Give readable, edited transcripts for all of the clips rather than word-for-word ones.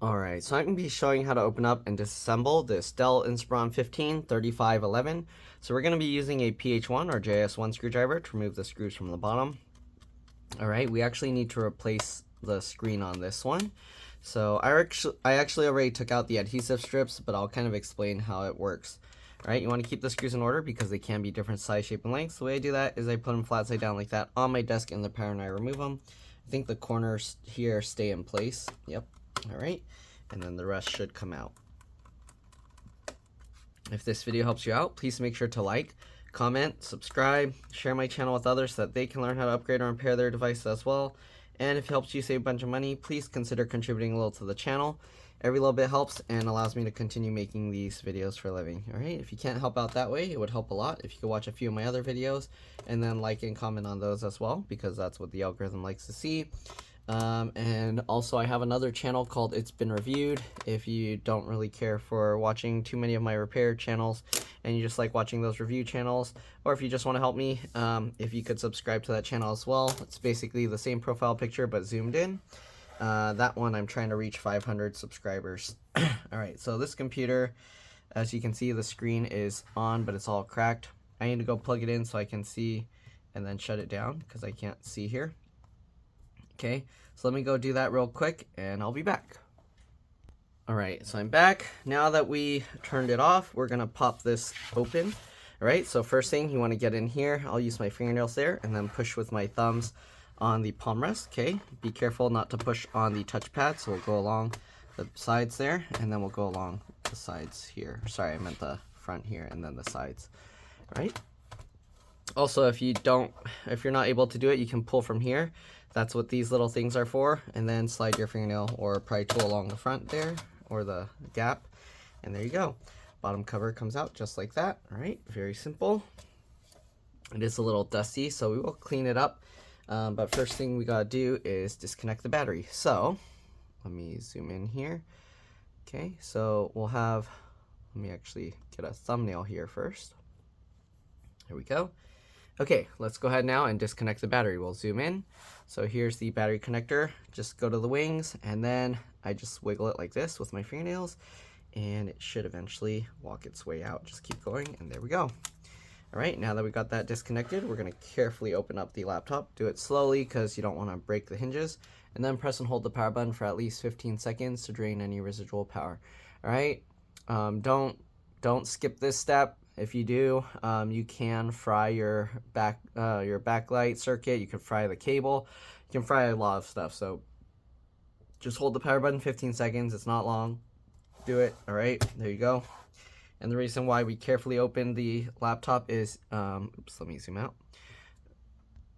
Alright, so I'm going to be showing how to open up and disassemble this Dell Inspiron 153511. So we're going to be using a PH1 or JS1 screwdriver to remove the screws from the bottom. Alright, we actually need to replace the screen on this one. So I actually already took out the adhesive strips, but I'll kind of explain how it works. Alright, you want to keep the screws in order because they can be different size, shape, and length. The way I do that is I put them flat side down like that on my desk in the power and I remove them. I think the corners here stay in place. Yep. Alright, and then the rest should come out. If this video helps you out, please make sure to like, comment, subscribe, share my channel with others so that they can learn how to upgrade or repair their devices as well. And if it helps you save a bunch of money, please consider contributing a little to the channel. Every little bit helps and allows me to continue making these videos for a living. Alright, if you can't help out that way, it would help a lot if you could watch a few of my other videos and then like and comment on those as well, because that's what the algorithm likes to see. And also I have another channel called It's Been Reviewed. If you don't really care for watching too many of my repair channels and you just like watching those review channels, or if you just want to help me, if you could subscribe to that channel as well. It's basically the same profile picture but zoomed in. That one I'm trying to reach 500 subscribers. Alright, so this computer, as you can see, the screen is on but it's all cracked. I need to go plug it in so I can see and then shut it down because I can't see here. Okay, so let me go do that real quick and I'll be back. Alright, so I'm back. Now that we turned it off, we're going to pop this open. Alright, so first thing, you want to get in here. I'll use my fingernails there and then push with my thumbs on the palm rest. Okay, be careful not to push on the touchpad, so we'll go along the sides there and then we'll go along the sides here. Sorry, I meant the front here and then the sides. Alright. Also, if you're not able to do it, you can pull from here. That's what these little things are for, and then slide your fingernail or pry tool along the front there, or the gap, and there you go. Bottom cover comes out just like that. All right, very simple. It is a little dusty, so we will clean it up, but first thing we gotta do is disconnect the battery. So, let me zoom in here. Okay, so we'll have, let me actually get a thumbnail here first. Here we go. Okay, let's go ahead now and disconnect the battery. We'll zoom in. So here's the battery connector. Just go to the wings and then I just wiggle it like this with my fingernails and it should eventually walk its way out. Just keep going and there we go. All right, now that we got that disconnected, we're gonna carefully open up the laptop. Do it slowly because you don't wanna break the hinges, and then press and hold the power button for at least 15 seconds to drain any residual power. All right, don't skip this step. If you do, you can fry your backlight circuit. You can fry the cable. You can fry a lot of stuff. So just hold the power button 15 seconds. It's not long. Do it. All right, there you go. And the reason why we carefully open the laptop is, oops, let me zoom out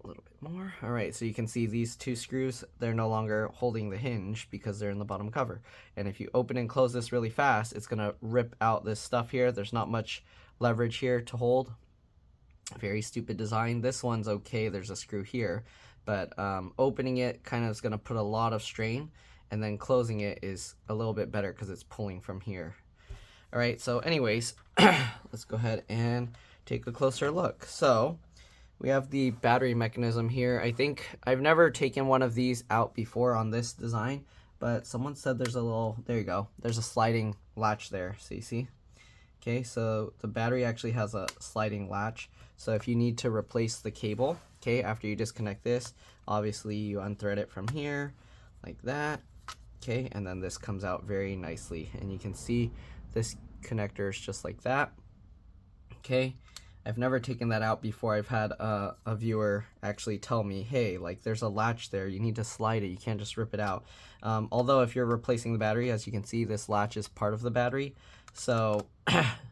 a little bit more. All right, so you can see these two screws, they're no longer holding the hinge because they're in the bottom cover. And if you open and close this really fast, it's gonna rip out this stuff here. There's not much leverage here to hold. Very stupid design. This one's okay, there's a screw here, but opening it kind of is gonna put a lot of strain, and then closing it is a little bit better because it's pulling from here. All right, so anyways, let's go ahead and take a closer look. So we have the battery mechanism here. I think I've never taken one of these out before on this design, but someone said there's a little, there you go, there's a sliding latch there, so you see? Okay, so the battery actually has a sliding latch. So if you need to replace the cable, okay, after you disconnect this, obviously you unthread it from here, like that, okay, and then this comes out very nicely. And you can see this connector is just like that, okay. I've never taken that out before. I've had a viewer actually tell me, hey, like there's a latch there, you need to slide it, you can't just rip it out. Although if you're replacing the battery, as you can see, this latch is part of the battery. So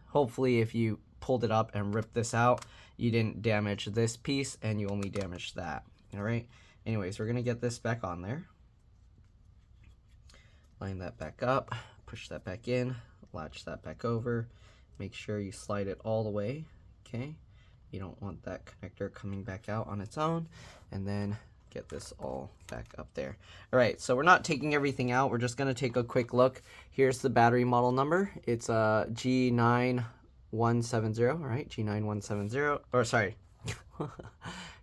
hopefully if you pulled it up and ripped this out, you didn't damage this piece and you only damaged that. All right, anyways, we're gonna get this back on there. Line that back up, push that back in, latch that back over, make sure you slide it all the way. Okay, you don't want that connector coming back out on its own, and then get this all back up there. All right, so we're not taking everything out. We're just gonna take a quick look. Here's the battery model number. It's G9170, all right, G9170, or sorry,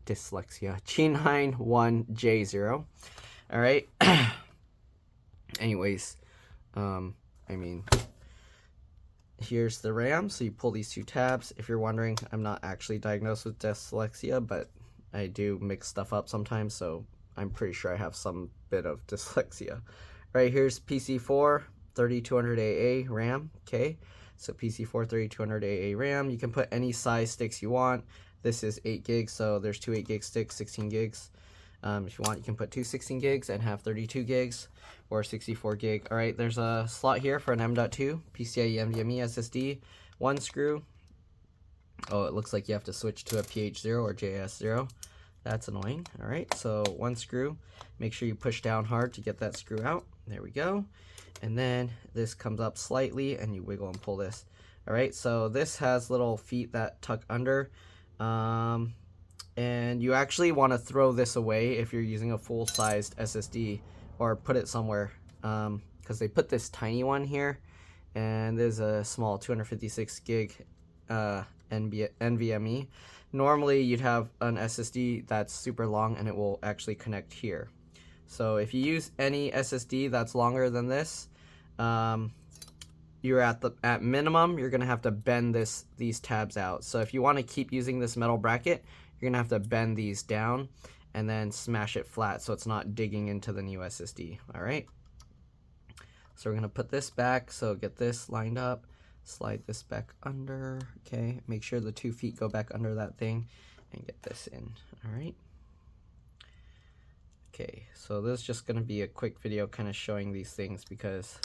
dyslexia, G91J0, all right. Anyways, I mean, here's the RAM. So you pull these two tabs. If you're wondering, I'm not actually diagnosed with dyslexia, but I do mix stuff up sometimes, so I'm pretty sure I have some bit of dyslexia. Right, here's PC4 3200 AA RAM. Okay, so PC4 3200 AA RAM. You can put any size sticks you want. This is 8 gigs, so there's two 8 gig sticks, 16 gigs. If you want, you can put two 16 gigs and have 32 gigs or 64 gig. All right, there's a slot here for an M.2 PCIe NVMe SSD, one screw. Oh, it looks like you have to switch to a PH0 or JS0. That's annoying. All right, so one screw. Make sure you push down hard to get that screw out. There we go. And then this comes up slightly and you wiggle and pull this. All right, so this has little feet that tuck under. And you actually want to throw this away if you're using a full-sized SSD, or put it somewhere, because they put this tiny one here, and there's a small 256 gig NVMe. Normally you'd have an SSD that's super long and it will actually connect here. So if you use any SSD that's longer than this, you're at minimum you're gonna have to bend these tabs out. So if you want to keep using this metal bracket, you're gonna have to bend these down and then smash it flat so it's not digging into the new SSD. All right, so we're gonna put this back, so get this lined up, slide this back under. Okay, make sure the 2 feet go back under that thing and get this in. All right, okay, so this is just gonna be a quick video kind of showing these things because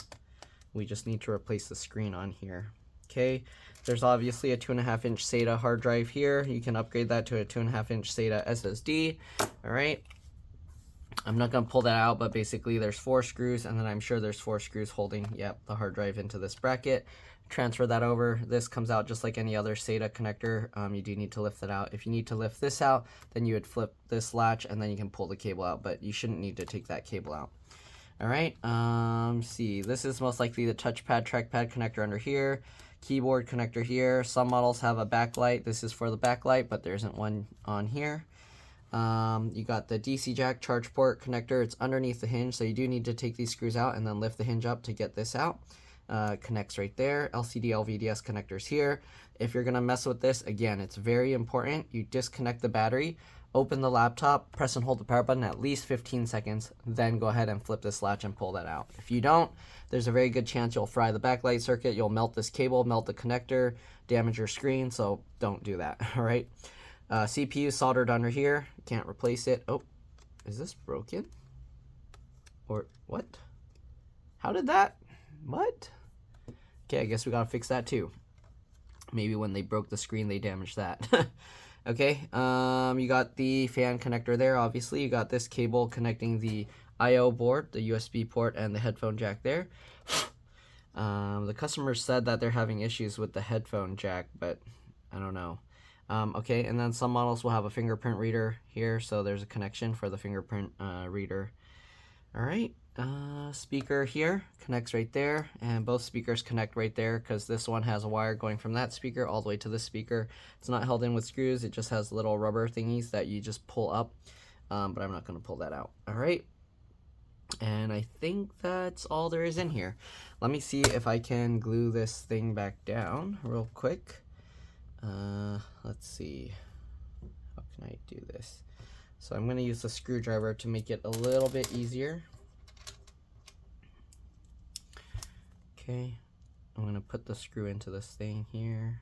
we just need to replace the screen on here. Okay, there's obviously a 2.5-inch SATA hard drive here. You can upgrade that to a 2.5-inch SATA SSD. All right, I'm not gonna pull that out, but basically there's 4 screws, and then I'm sure there's 4 screws holding, the hard drive into this bracket. Transfer that over. This comes out just like any other SATA connector. You do need to lift that out. If you need to lift this out, then you would flip this latch and then you can pull the cable out, but you shouldn't need to take that cable out. All right, see, this is most likely the touchpad trackpad connector under here, keyboard connector here. Some models have a backlight. This is for the backlight, but there isn't one on here. You got the DC jack charge port connector. It's underneath the hinge, so you do need to take these screws out and then lift the hinge up to get this out. Connects right there. LCD LVDS connectors here. If you're gonna mess with this, again, it's very important. You disconnect the battery, open the laptop, press and hold the power button at least 15 seconds, then go ahead and flip this latch and pull that out. If you don't, there's a very good chance you'll fry the backlight circuit, you'll melt this cable, melt the connector, damage your screen, so don't do that. All right, CPU soldered under here, can't replace it. Oh, is this broken? Or what? How did that? What? Okay, I guess we gotta fix that too. Maybe when they broke the screen, they damaged that. Okay, you got the fan connector there, obviously. You got this cable connecting the I/O board, the USB port, and the headphone jack there. The customer said that they're having issues with the headphone jack, but I don't know. Okay, and then some models will have a fingerprint reader here, so there's a connection for the fingerprint reader. All right, speaker here connects right there, and both speakers connect right there because this one has a wire going from that speaker all the way to this speaker. It's not held in with screws, it just has little rubber thingies that you just pull up, but I'm not going to pull that out. All right, and I think that's all there is in here. Let me see if I can glue this thing back down real quick. Let's see, how can I do this? So I'm going to use the screwdriver to make it a little bit easier. Okay, I'm going to put the screw into this thing here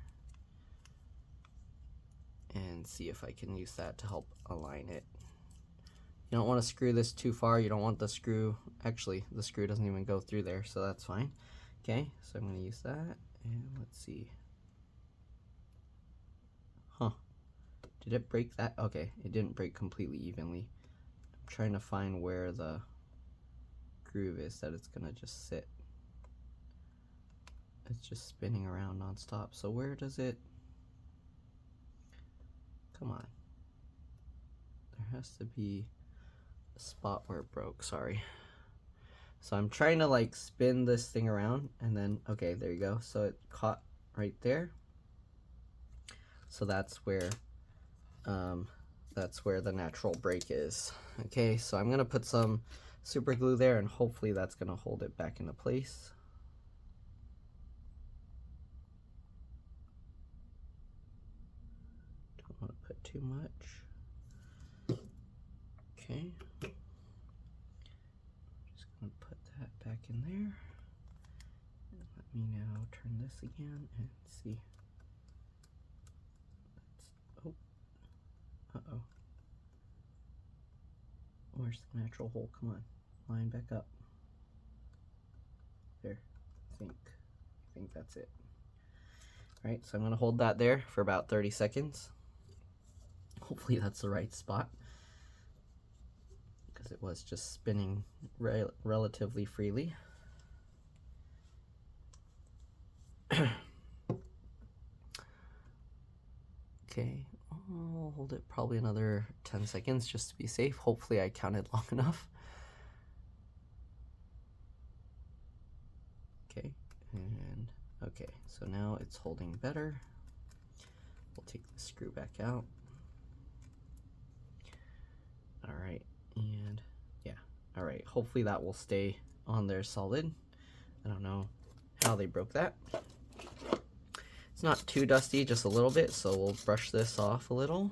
and see if I can use that to help align it. You don't want to screw this too far. You don't want the screw, actually the screw doesn't even go through there, so that's fine. Okay, so I'm going to use that, and let's see. Huh. Did it break that? Okay, it didn't break completely evenly. I'm trying to find where the groove is that it's gonna just sit. It's just spinning around non-stop. So where does it... Come on. There has to be a spot where it broke, sorry. So I'm trying to like spin this thing around and then, okay, there you go. So it caught right there. So that's where the natural break is. Okay, so I'm gonna put some super glue there, and hopefully that's going to hold it back into place. Don't want to put too much. Okay. Just going to put that back in there. And let me now turn this again and see. Uh-oh. Where's the natural hole? Come on. Line back up. There. I think that's it. Alright, so I'm going to hold that there for about 30 seconds. Hopefully that's the right spot, because it was just spinning relatively freely. Okay, I'll hold it probably another 10 seconds just to be safe. Hopefully I counted long enough. Okay, and okay, so now it's holding better. We'll take the screw back out. All right, and yeah, all right, hopefully that will stay on there solid. I don't know how they broke that. It's not too dusty, just a little bit, so we'll brush this off a little.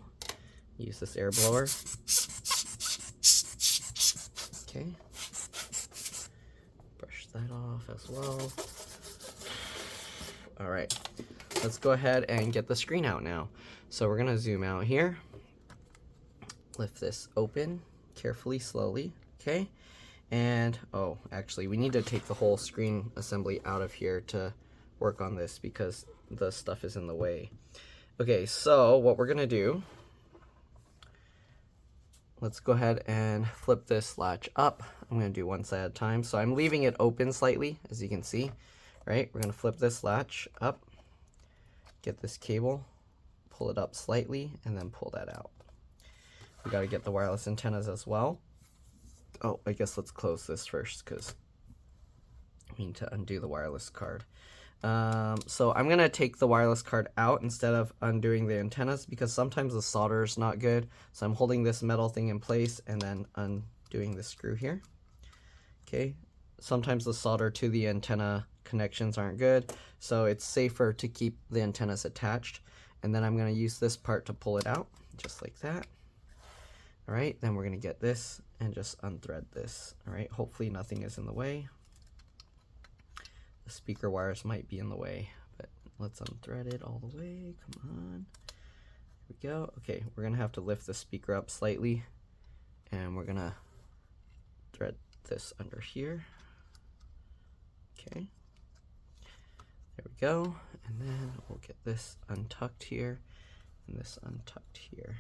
Use this air blower. Okay. Brush that off as well. All right, let's go ahead and get the screen out now. So we're gonna zoom out here. Lift this open carefully, slowly, okay? And, oh, actually, we need to take the whole screen assembly out of here to work on this because the stuff is in the way. Okay, so what we're gonna do, let's go ahead and flip this latch up. I'm gonna do one side at a time. So I'm leaving it open slightly, as you can see, right? We're gonna flip this latch up, get this cable, pull it up slightly, and then pull that out. We gotta get the wireless antennas as well. Oh, I guess let's close this first because we need to undo the wireless card. So I'm gonna take the wireless card out instead of undoing the antennas because sometimes the solder is not good. So I'm holding this metal thing in place and then undoing the screw here. Okay, sometimes the solder to the antenna connections aren't good, so it's safer to keep the antennas attached. And then I'm gonna use this part to pull it out, just like that. All right, then we're gonna get this and just unthread this. All right, hopefully nothing is in the way. The speaker wires might be in the way, but let's unthread it all the way. Come on, here we go. Okay, we're gonna have to lift the speaker up slightly, and we're gonna thread this under here. Okay, there we go, and then we'll get this untucked here, and this untucked here.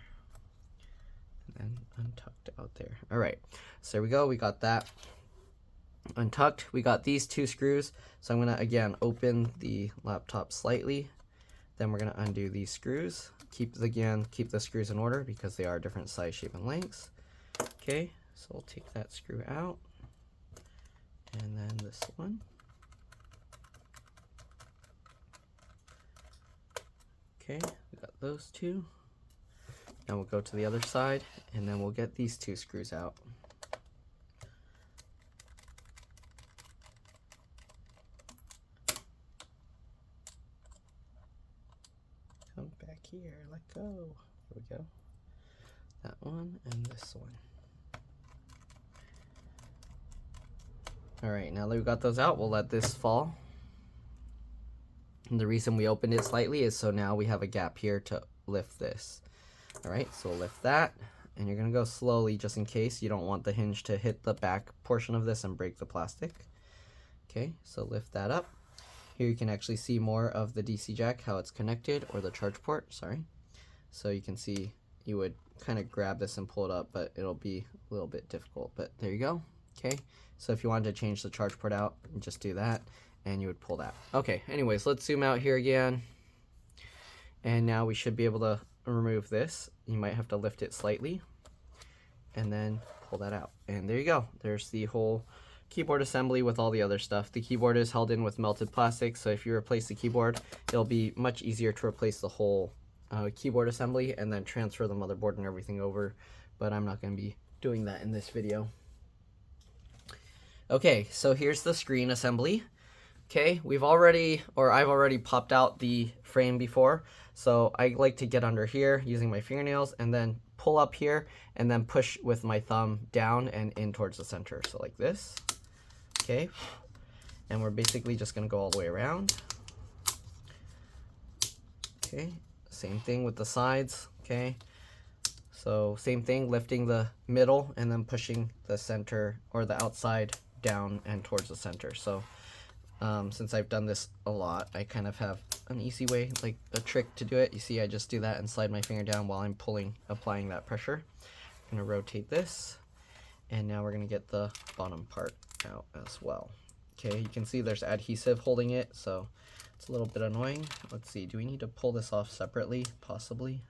And untucked out there. All right, so there we go. We got that untucked. We got these two screws. So I'm gonna again open the laptop slightly. Then we're gonna undo these screws. Keep the screws in order because they are different size, shape, and lengths. Okay, so we'll take that screw out, and then this one. Okay, we got those two. Now we'll go to the other side, and then we'll get these two screws out. Come back here, let go. Here we go. That one and this one. All right, now that we've got those out, we'll let this fall. And the reason we opened it slightly is so now we have a gap here to lift this. All right, so we'll lift that, and you're gonna go slowly just in case you don't want the hinge to hit the back portion of this and break the plastic. Okay, so lift that up. Here you can actually see more of the DC jack, how it's connected, or the charge port, sorry. So you can see you would kind of grab this and pull it up, but it'll be a little bit difficult, but there you go. Okay, so if you wanted to change the charge port out, just do that, and you would pull that. Okay, anyways, let's zoom out here again. And now we should be able to remove this. You might have to lift it slightly and then pull that out. And there you go. There's the whole keyboard assembly with all the other stuff. The keyboard is held in with melted plastic, so if you replace the keyboard, it'll be much easier to replace the whole keyboard assembly and then transfer the motherboard and everything over, but I'm not going to be doing that in this video. Okay, so here's the screen assembly. Okay, I've already popped out the frame before, so I like to get under here using my fingernails and then pull up here and then push with my thumb down and in towards the center. So like this, okay, and we're basically just gonna go all the way around. Okay, same thing with the sides, okay. So same thing, lifting the middle and then pushing the center or the outside down and towards the center. So since I've done this a lot, I kind of have an easy way, like a trick to do it. You see, I just do that and slide my finger down while I'm applying that pressure. I'm gonna rotate this, and now we're gonna get the bottom part out as well. Okay, you can see there's adhesive holding it, so it's a little bit annoying. Let's see, do we need to pull this off separately? Possibly.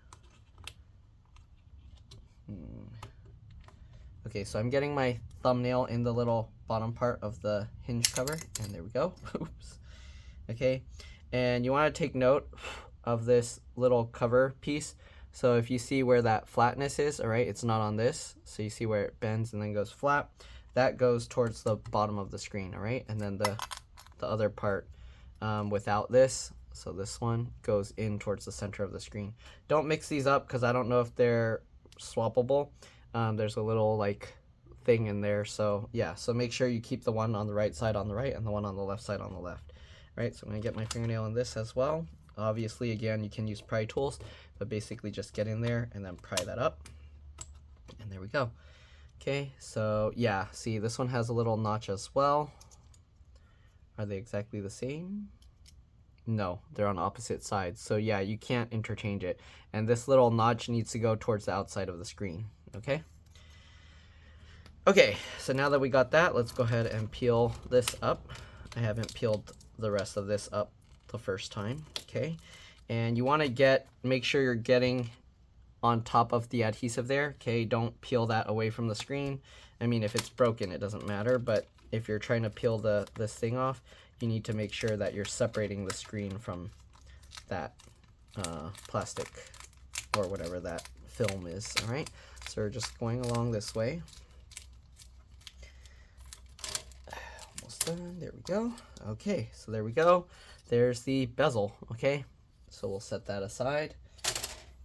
Okay, so I'm getting my thumbnail in the little bottom part of the hinge cover, and there we go. Oops. Okay, and you want to take note of this little cover piece. So if you see where that flatness is, all right, it's not on this. So you see where it bends and then goes flat. That goes towards the bottom of the screen, all right? And then the other part without this, so this one goes in towards the center of the screen. Don't mix these up because I don't know if they're swappable. There's a little like thing in there, so yeah, so make sure you keep the one on the right side on the right and the one on the left side on the left. Right, so I'm gonna get my fingernail in this as well. Obviously, again, you can use pry tools, but basically just get in there and then pry that up, and there we go. Okay, so yeah, see, this one has a little notch as well. Are they exactly the same? No, they're on opposite sides, so yeah, you can't interchange it, and this little notch needs to go towards the outside of the screen. Okay, so now that we got that, let's go ahead and peel this up. I haven't peeled the rest of this up the first time, okay? And you want to make sure you're getting on top of the adhesive there, okay? Don't peel that away from the screen. I mean, if it's broken, it doesn't matter, but if you're trying to peel this thing off, you need to make sure that you're separating the screen from that plastic or whatever that film is, all right? So we're just going along this way. Almost done, there we go. Okay, so there we go. There's the bezel, okay? So we'll set that aside.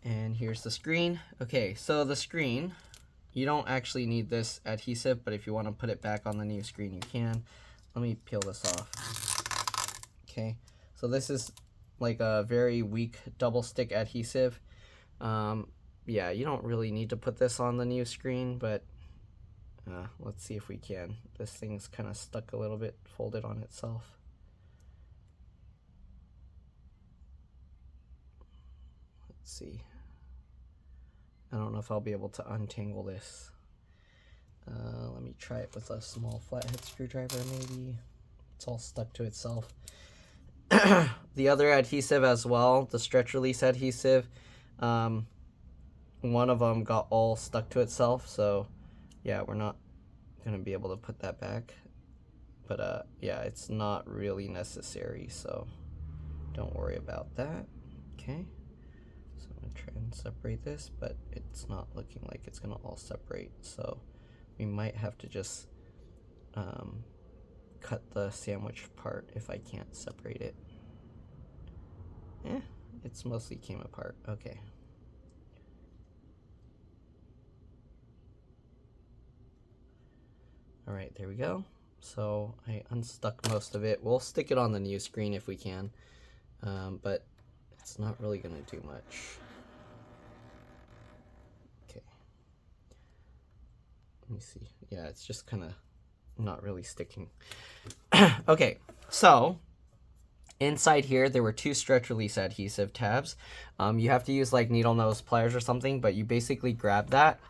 And here's the screen. Okay, so the screen, you don't actually need this adhesive, but if you want to put it back on the new screen, you can. Let me peel this off. Okay, so this is like a very weak double stick adhesive. Yeah, you don't really need to put this on the new screen, but let's see if we can. This thing's kind of stuck a little bit, folded on itself. Let's see. I don't know if I'll be able to untangle this. Let me try it with a small flathead screwdriver maybe. It's all stuck to itself. The other adhesive as well, the stretch release adhesive, one of them got all stuck to itself, so yeah, we're not gonna be able to put that back. But yeah, it's not really necessary, so don't worry about that. Okay, so I'm gonna try and separate this, but it's not looking like it's gonna all separate, so we might have to just cut the sandwich part if I can't separate it. It's mostly came apart. Okay. All right, there we go. So I unstuck most of it. We'll stick it on the new screen if we can, but it's not really gonna do much. Okay. Let me see. Yeah, it's just kind of not really sticking. Okay, so inside here, there were two stretch release adhesive tabs. You have to use like needle nose pliers or something, but you basically grab that,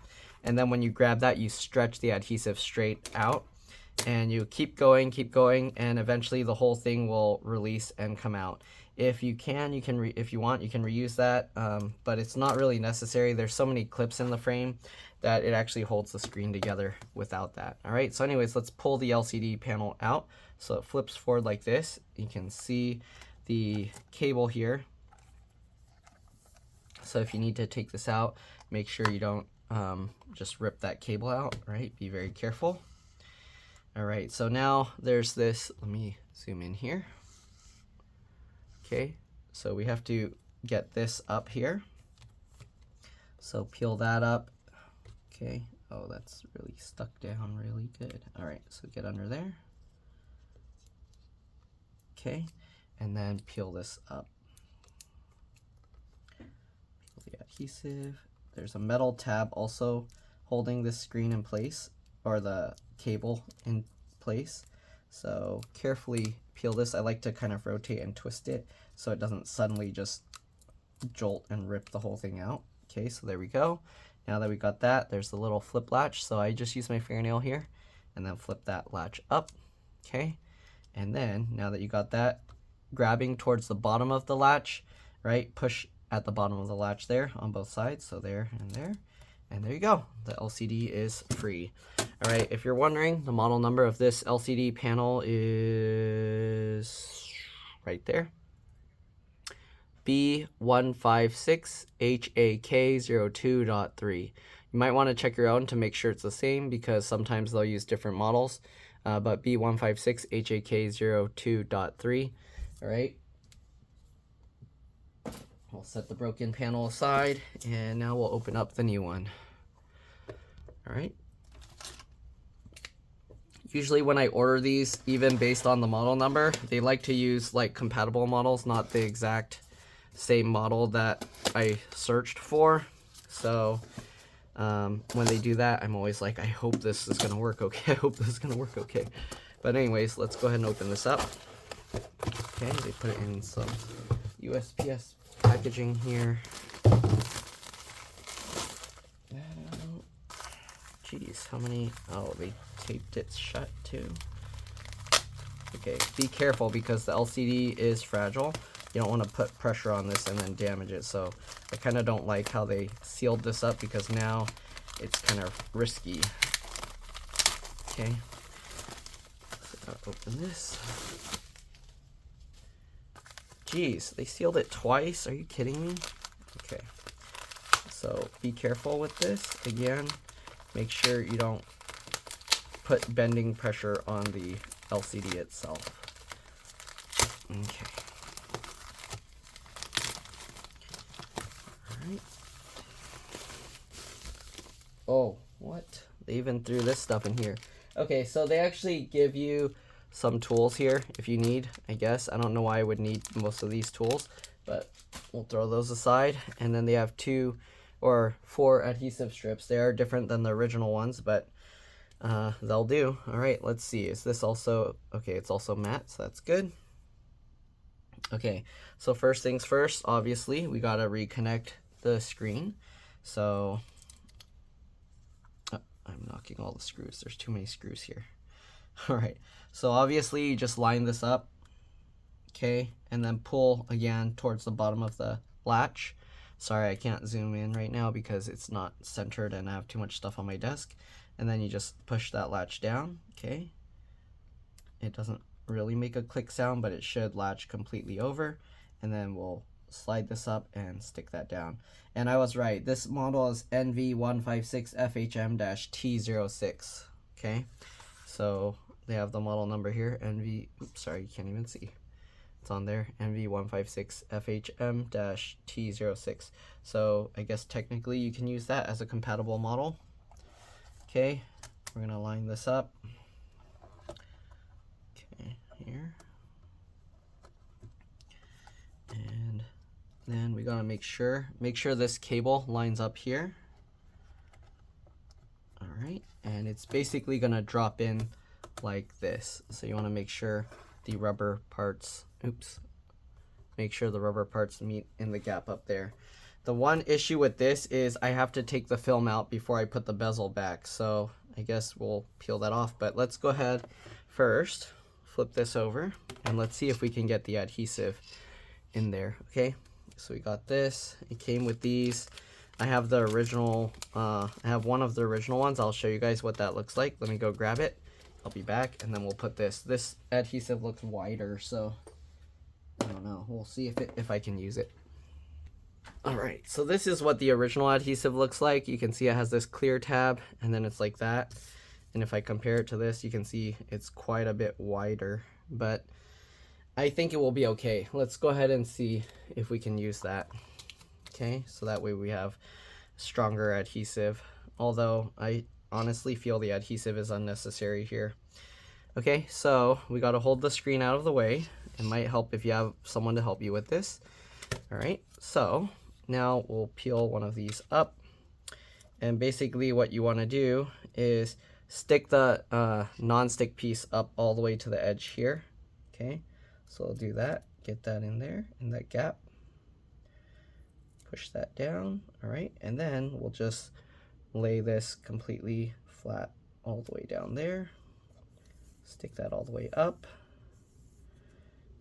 and then when you grab that, you stretch the adhesive straight out, and you keep going, and eventually the whole thing will release and come out. If you can, if you want, you can reuse that, but it's not really necessary. There's so many clips in the frame that it actually holds the screen together without that. All right, so anyways, let's pull the LCD panel out. So it flips forward like this. You can see the cable here. So if you need to take this out, make sure you don't just rip that cable out, right? Be very careful. All right, so now there's this, let me zoom in here. Okay, so we have to get this up here. So peel that up. Okay, oh, that's really stuck down really good. All right, so get under there. Okay, and then peel this up. Peel the adhesive. There's a metal tab also holding this screen in place, or the cable in place. So carefully peel this. I like to kind of rotate and twist it so it doesn't suddenly just jolt and rip the whole thing out. Okay, so there we go. Now that we got that, there's the little flip latch. So I just use my fingernail here and then flip that latch up. Okay, and then now that you got that, grabbing towards the bottom of the latch, right? Push at the bottom of the latch there on both sides. So there and there. And there you go. The LCD is free. All right, if you're wondering, the model number of this LCD panel is right there. B156HAK02.3. You might want to check your own to make sure it's the same because sometimes they'll use different models. But B156HAK02.3. All right. We'll set the broken panel aside, and now we'll open up the new one. All right. Usually when I order these, even based on the model number, they like to use like compatible models, not the exact same model that I searched for. So when they do that, I'm always like, I hope this is gonna work okay. I hope this is gonna work okay. But anyways, let's go ahead and open this up. Okay, they put it in some USPS packaging here. Jeez, how many? Oh, they taped it shut too. Okay, be careful because the LCD is fragile. You don't want to put pressure on this and then damage it. So I kind of don't like how they sealed this up because now it's kind of risky. Okay, so I'll open this. Jeez, they sealed it twice. Are you kidding me? Okay, so be careful with this. Again, make sure you don't put bending pressure on the LCD itself. Okay. All right. Oh, what? They even threw this stuff in here. Okay, so they actually give you some tools here if you need, I guess. I don't know why I would need most of these tools, but we'll throw those aside. And then they have 2 or 4 adhesive strips. They are different than the original ones, but they'll do. All right, let's see. Is this also, okay, it's also matte, so that's good. Okay, so first things first, obviously, we gotta reconnect the screen. So, I'm knocking all the screws. There's too many screws here. All right, so obviously you just line this up, okay, and then pull again towards the bottom of the latch. Sorry, I can't zoom in right now because it's not centered and I have too much stuff on my desk. And then you just push that latch down, okay. It doesn't really make a click sound, but it should latch completely over. And then we'll slide this up and stick that down. And I was right, this model is NV156FHM-T06, okay. So they have the model number here, oops, sorry, you can't even see. It's on there, NV156FHM-T06. So I guess technically you can use that as a compatible model. Okay, we're gonna line this up. Okay, here. And then we gotta make sure this cable lines up here. All right, and it's basically gonna drop in like this. So you wanna make sure the rubber parts, make sure the rubber parts meet in the gap up there. The one issue with this is I have to take the film out before I put the bezel back. So I guess we'll peel that off, but let's go ahead first, flip this over, and let's see if we can get the adhesive in there, okay? So we got this, it came with these. I have the original, I have one of the original ones. I'll show you guys what that looks like. Let me go grab it. I'll be back, and then we'll put this. This adhesive looks wider, so I don't know. We'll see if I can use it. All right, so this is what the original adhesive looks like. You can see it has this clear tab, and then it's like that. And if I compare it to this, you can see it's quite a bit wider, but I think it will be okay. Let's go ahead and see if we can use that. Okay, so that way we have stronger adhesive, although I honestly feel the adhesive is unnecessary here. Okay, so we got to hold the screen out of the way. It might help if you have someone to help you with this. All right, so now we'll peel one of these up, and basically what you want to do is stick the non-stick piece up all the way to the edge here. Okay, so I'll do that, get that in there, in that gap, push that down. All right, and then we'll just lay this completely flat all the way down there, stick that all the way up.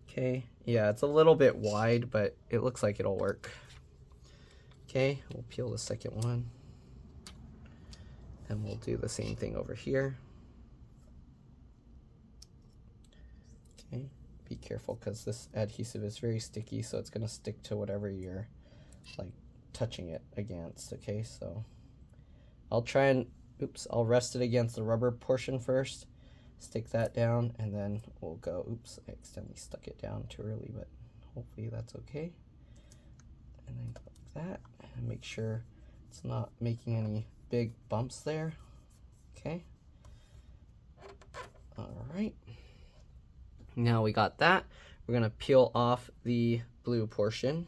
Okay, yeah, it's a little bit wide, but it looks like it'll work. Okay, we'll peel the second one, and we'll do the same thing over here. Okay, be careful because this adhesive is very sticky, so it's gonna stick to whatever you're like touching it against. Okay, so I'll try and, I'll rest it against the rubber portion first, stick that down, and then we'll go, I accidentally stuck it down too early, but hopefully that's okay. And then like that, and make sure it's not making any big bumps there. Okay. All right. Now we got that. We're gonna peel off the blue portion,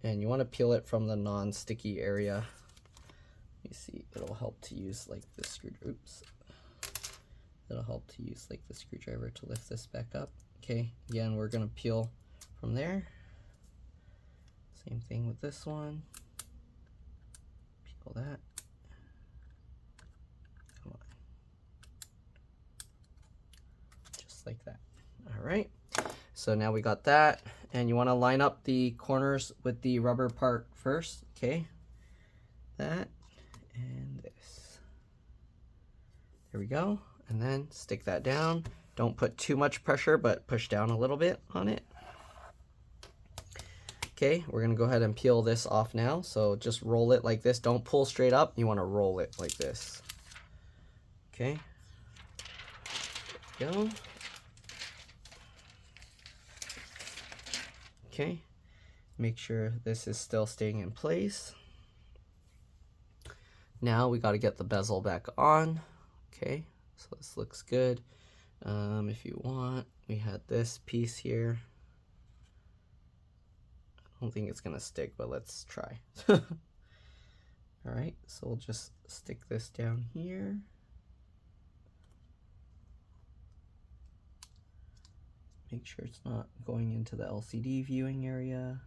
and you want to peel it from the non-sticky area. You see, it'll help to use like the screwdriver. It'll help to use like the screwdriver to lift this back up. Okay, again, we're gonna peel from there. Same thing with this one. Peel that. Come on. Just like that. All right. So now we got that, and you want to line up the corners with the rubber part first. Okay. That and this. There we go. And then stick that down. Don't put too much pressure, but push down a little bit on it. Okay, we're gonna go ahead and peel this off now. So just roll it like this. Don't pull straight up. You wanna roll it like this. Okay. There we go. Okay. Make sure this is still staying in place. Now we gotta get the bezel back on. Okay, so this looks good. If you want, we had this piece here. I don't think it's gonna stick, but let's try. All right, so we'll just stick this down here. Make sure it's not going into the LCD viewing area.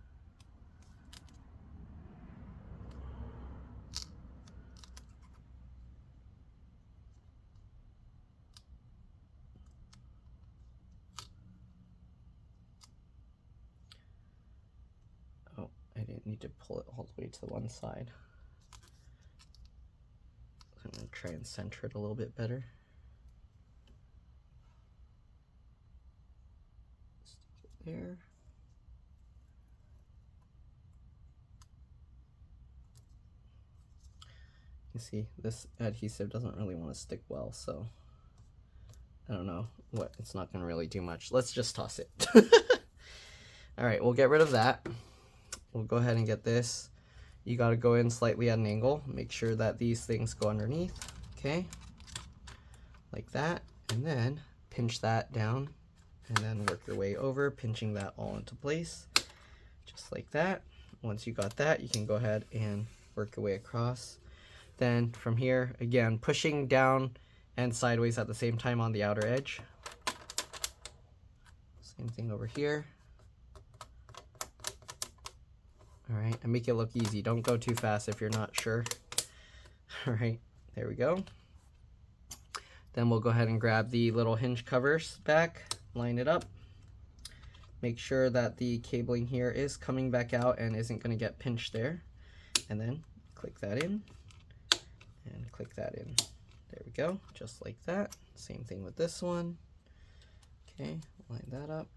I didn't need to pull it all the way to the one side. I'm going to try and center it a little bit better. Stick it there. You see, this adhesive doesn't really want to stick well, so I don't know what, it's not going to really do much. Let's just toss it. All right, we'll get rid of that. We'll go ahead and get this. You got to go in slightly at an angle. Make sure that these things go underneath. Okay, like that, and then pinch that down, and then work your way over, pinching that all into place, just like that. Once you got that, you can go ahead and work your way across. Then from here, again, pushing down and sideways at the same time on the outer edge. Same thing over here. All right, and make it look easy. Don't go too fast if you're not sure. All right, there we go. Then we'll go ahead and grab the little hinge covers back, line it up. Make sure that the cabling here is coming back out and isn't going to get pinched there. And then click that in and click that in. There we go, just like that. Same thing with this one. Okay, line that up.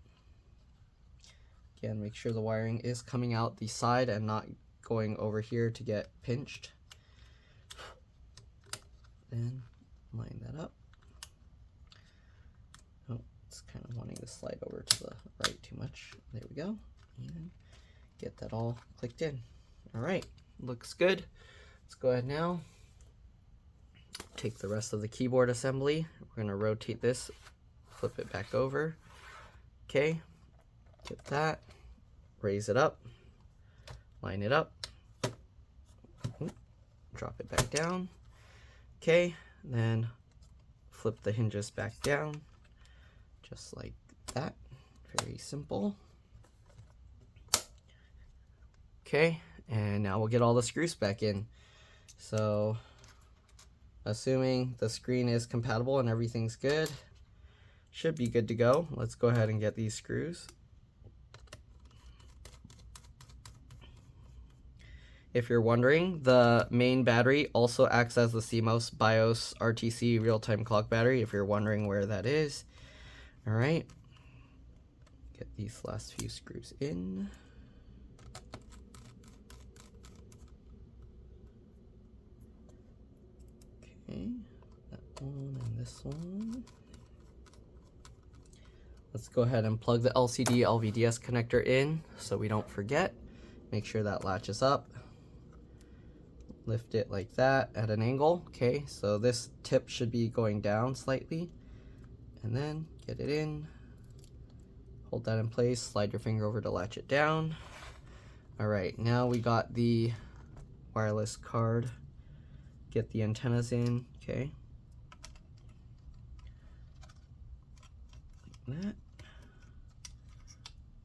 Again, make sure the wiring is coming out the side and not going over here to get pinched. Then line that up. Oh, it's kind of wanting to slide over to the right too much. There we go. And get that all clicked in. All right, looks good. Let's go ahead now. Take the rest of the keyboard assembly. We're going to rotate this, flip it back over. Okay, get that, raise it up, line it up, drop it back down. Okay, then flip the hinges back down, just like that. Very simple. Okay, and now we'll get all the screws back in. So, assuming the screen is compatible and everything's good, should be good to go. Let's go ahead and get these screws. If you're wondering, the main battery also acts as the CMOS BIOS RTC real-time clock battery, if you're wondering where that is. All right, get these last few screws in. Okay, that one and this one. Let's go ahead and plug the LCD LVDS connector in so we don't forget. Make sure that latches up. Lift it like that at an angle. Okay, so this tip should be going down slightly. And then get it in. Hold that in place. Slide your finger over to latch it down. All right, now we got the wireless card. Get the antennas in. Okay. Like that.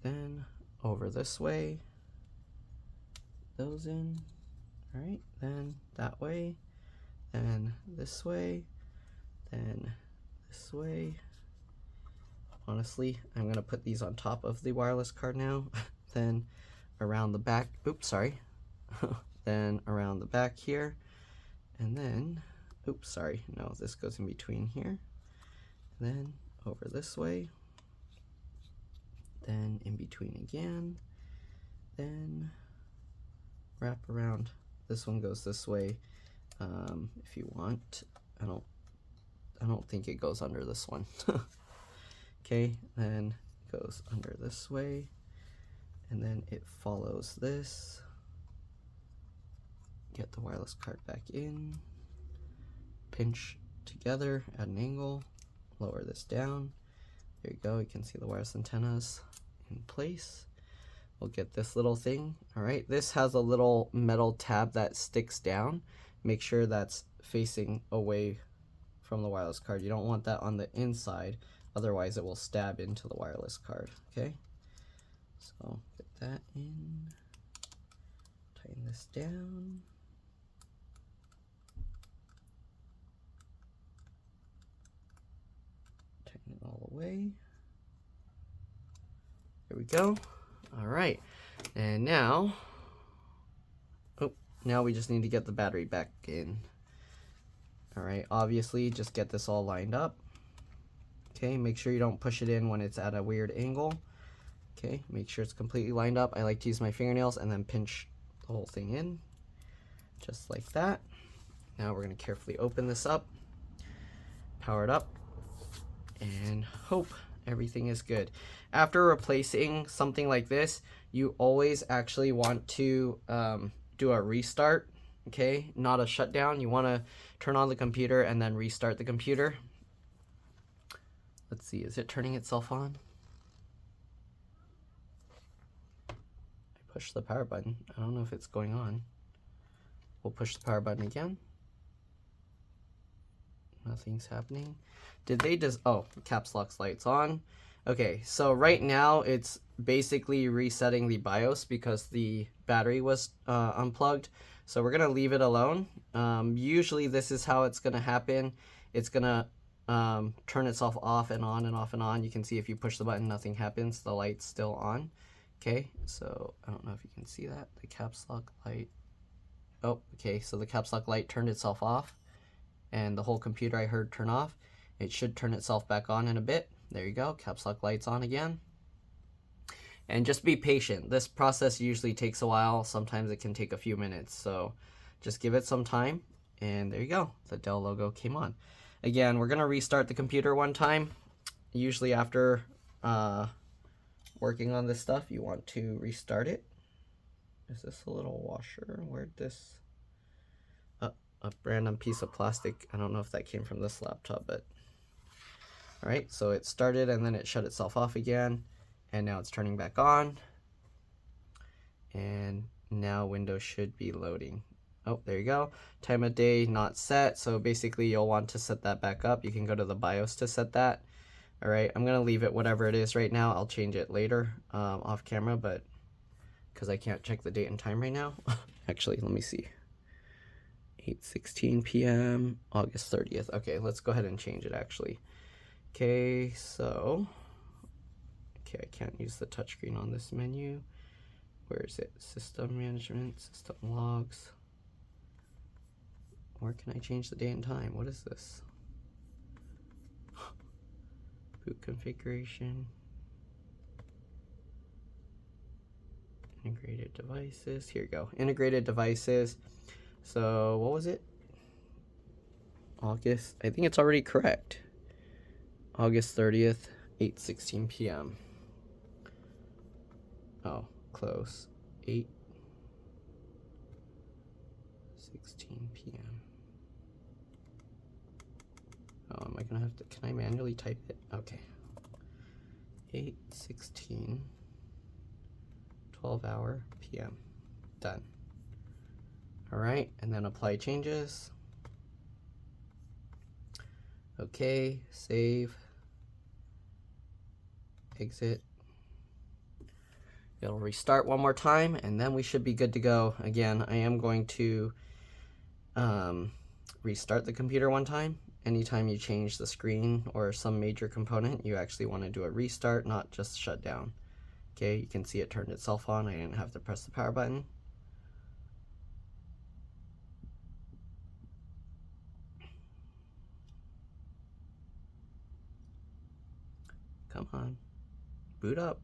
Then over this way, those in. All right, then that way, then this way, then this way. Honestly, I'm gonna put these on top of the wireless card now. Then around the back, oops, sorry. Then around the back here, and then, oops, sorry, no, this goes in between here. Then over this way, then in between again, then wrap around. This one goes this way if you want. I don't think it goes under this one. Okay, then it goes under this way, and then it follows this. Get the wireless card back in, pinch together at an angle, lower this down. There you go, you can see the wireless antennas in place. We'll get this little thing. All right, this has a little metal tab that sticks down. Make sure that's facing away from the wireless card. You don't want that on the inside, otherwise it will stab into the wireless card, okay? So get that in, tighten this down. Tighten it all the way. There we go. All right, and now, now we just need to get the battery back in. All right, obviously just get this all lined up. Okay, make sure you don't push it in when it's at a weird angle. Okay, make sure it's completely lined up. I like to use my fingernails and then pinch the whole thing in, just like that. Now we're gonna carefully open this up, power it up, and hope everything is good. After replacing something like this, you always actually want to do a restart, okay? Not a shutdown. You want to turn on the computer and then restart the computer. Let's see, is it turning itself on? I pushed the power button. I don't know if it's going on. We'll push the power button again. Nothing's happening. Did they just, oh, caps lock's light's on. Okay, so right now it's basically resetting the BIOS because the battery was unplugged. So we're gonna leave it alone. Usually this is how it's gonna happen. It's gonna turn itself off and on and off and on. You can see if you push the button, nothing happens. The light's still on. Okay, so I don't know if you can see that. The caps lock light. Oh, okay, so the caps lock light turned itself off and the whole computer I heard turn off. It should turn itself back on in a bit. There you go, caps lock light's on again. And just be patient. This process usually takes a while. Sometimes it can take a few minutes. So just give it some time. And there you go, the Dell logo came on. Again, we're gonna restart the computer one time. Usually after working on this stuff, you want to restart it. Is this a little washer? Where'd this... a random piece of plastic. I don't know if that came from this laptop, but... Alright, so it started and then it shut itself off again. And now it's turning back on. And now Windows should be loading. Oh, there you go. Time of day not set. So basically you'll want to set that back up. You can go to the BIOS to set that. Alright, I'm going to leave it whatever it is right now. I'll change it later off camera, but because I can't check the date and time right now. Actually, let me see. 8:16 p.m. August 30th. Okay, let's go ahead and change it actually. Okay, so... Okay, I can't use the touchscreen on this menu. Where is it? System management, system logs. Where can I change the date and time? What is this? Boot configuration. Integrated devices. Here you go. Integrated devices. So what was it? August. I think it's already correct. August 30th, 8:16 p.m. Oh, close. 8:16 p.m. Oh, am I gonna have to? Can I manually type it? Okay. 8:16. 12-hour p.m. Done. All right, and then apply changes. Okay, save. Exit. It'll restart one more time, and then we should be good to go. Again, I am going to restart the computer one time. Anytime you change the screen or some major component, you actually want to do a restart, not just shut down. Okay, you can see it turned itself on. I didn't have to press the power button. Come on, boot up.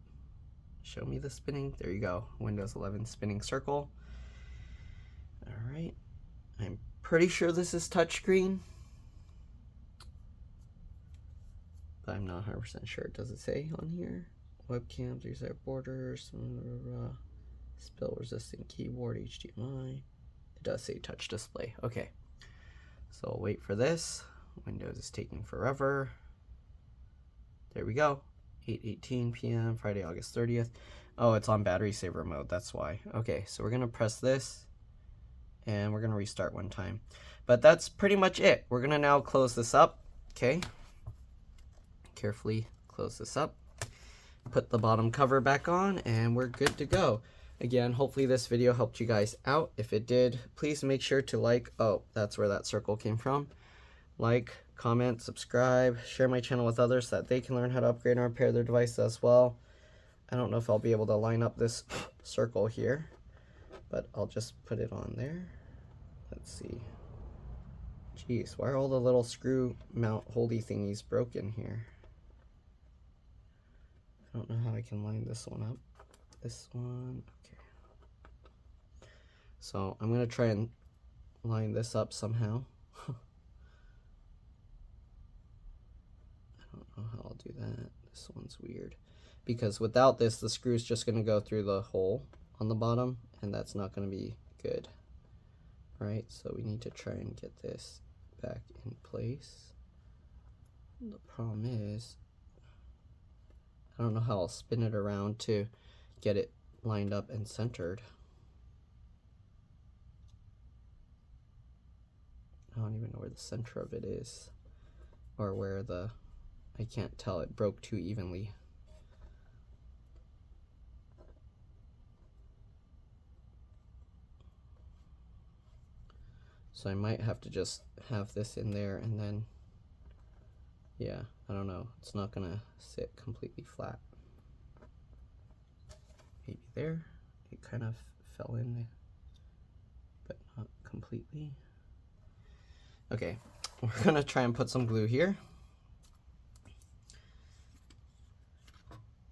Show me the spinning. There you go. Windows 11 spinning circle. All right. I'm pretty sure this is touchscreen, but I'm not 100% sure. Does it say on here? Webcams, reset borders, spill resistant keyboard, HDMI. It does say touch display. Okay. So I'll wait for this. Windows is taking forever. There we go. 8:18 p.m. Friday, August 30th. Oh, it's on battery saver mode. That's why. Okay, so we're going to press this and we're going to restart one time. But that's pretty much it. We're going to now close this up. Okay. Carefully close this up. Put the bottom cover back on and we're good to go. Again, hopefully this video helped you guys out. If it did, please make sure to like. Oh, that's where that circle came from. Like, comment, subscribe, share my channel with others so that they can learn how to upgrade and repair their device as well. I don't know if I'll be able to line up this circle here, but I'll just put it on there. Let's see. Jeez, why are all the little screw mount holdy thingies broken here? I don't know how I can line this one up. This one, okay. So I'm gonna try and line this up somehow. I don't know how I'll do that. This one's weird. Because without this, the screw's just going to go through the hole on the bottom, and that's not going to be good. Right, so we need to try and get this back in place. The problem is, I don't know how I'll spin it around to get it lined up and centered. I don't even know where the center of it is, or where the... I can't tell, it broke too evenly. So I might have to just have this in there and then, yeah, I don't know. It's not gonna sit completely flat. Maybe there. It kind of fell in, but not completely. Okay, we're gonna try and put some glue here.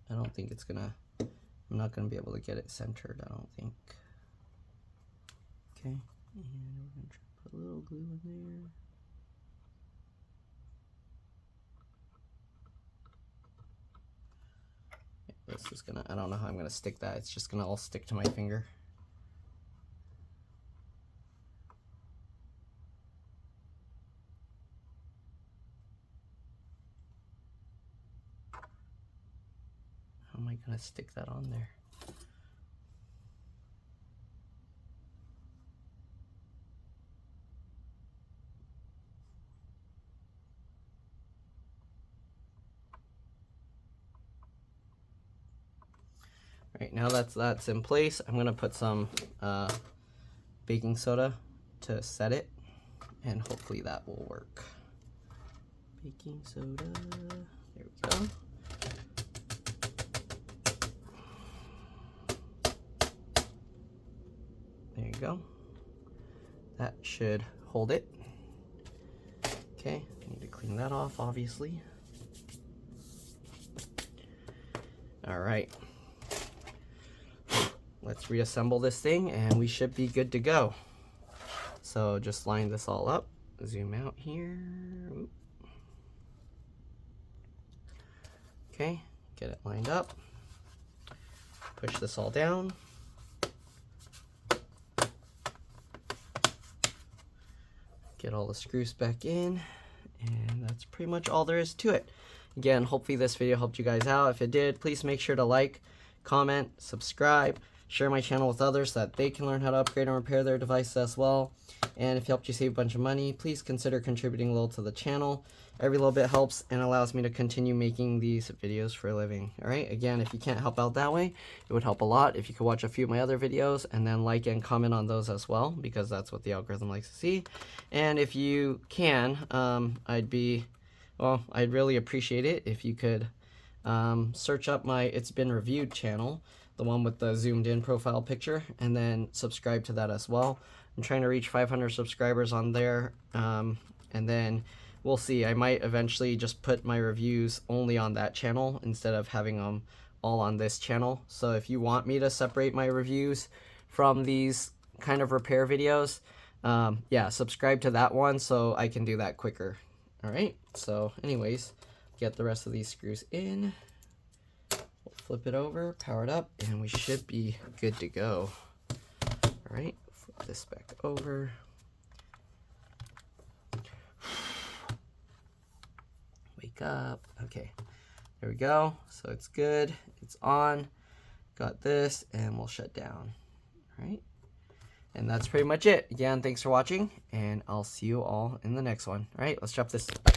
I don't think it's gonna, I'm not gonna be able to get it centered, I don't think. Okay, and we're gonna try to put a little glue in there. this is gonna, I don't know how I'm gonna stick that. It's just gonna all stick to my finger. How am I gonna stick that on there? Right, now that's in place, I'm gonna put some baking soda to set it, and hopefully that will work. Baking soda, there we go. There you go. That should hold it. Okay, need to clean that off, obviously. All right. Let's reassemble this thing and we should be good to go. So just line this all up, zoom out here. Oop. Okay, get it lined up. Push this all down. Get all the screws back in, and that's pretty much all there is to it. Again, hopefully this video helped you guys out. If it did, please make sure to like, comment, subscribe, share my channel with others so that they can learn how to upgrade and repair their devices as well. And if it helped you save a bunch of money, please consider contributing a little to the channel. Every little bit helps and allows me to continue making these videos for a living. Alright, again, if you can't help out that way, it would help a lot if you could watch a few of my other videos and then like and comment on those as well, because that's what the algorithm likes to see. And if you can, I'd really appreciate it if you could search up my It's Been Reviewed channel, the one with the zoomed in profile picture, and then subscribe to that as well. I'm trying to reach 500 subscribers on there, and then we'll see. I might eventually just put my reviews only on that channel instead of having them all on this channel. So if you want me to separate my reviews from these kind of repair videos, yeah, subscribe to that one so I can do that quicker. Alright, so anyways, get the rest of these screws in. We'll flip it over, power it up, and we should be good to go. Alright, flip this back over. Wake up. Okay, there we go. So it's good. It's on. Got this, and we'll shut down. Alright, and that's pretty much it. Again, thanks for watching, and I'll see you all in the next one. Alright, let's drop this. Bye.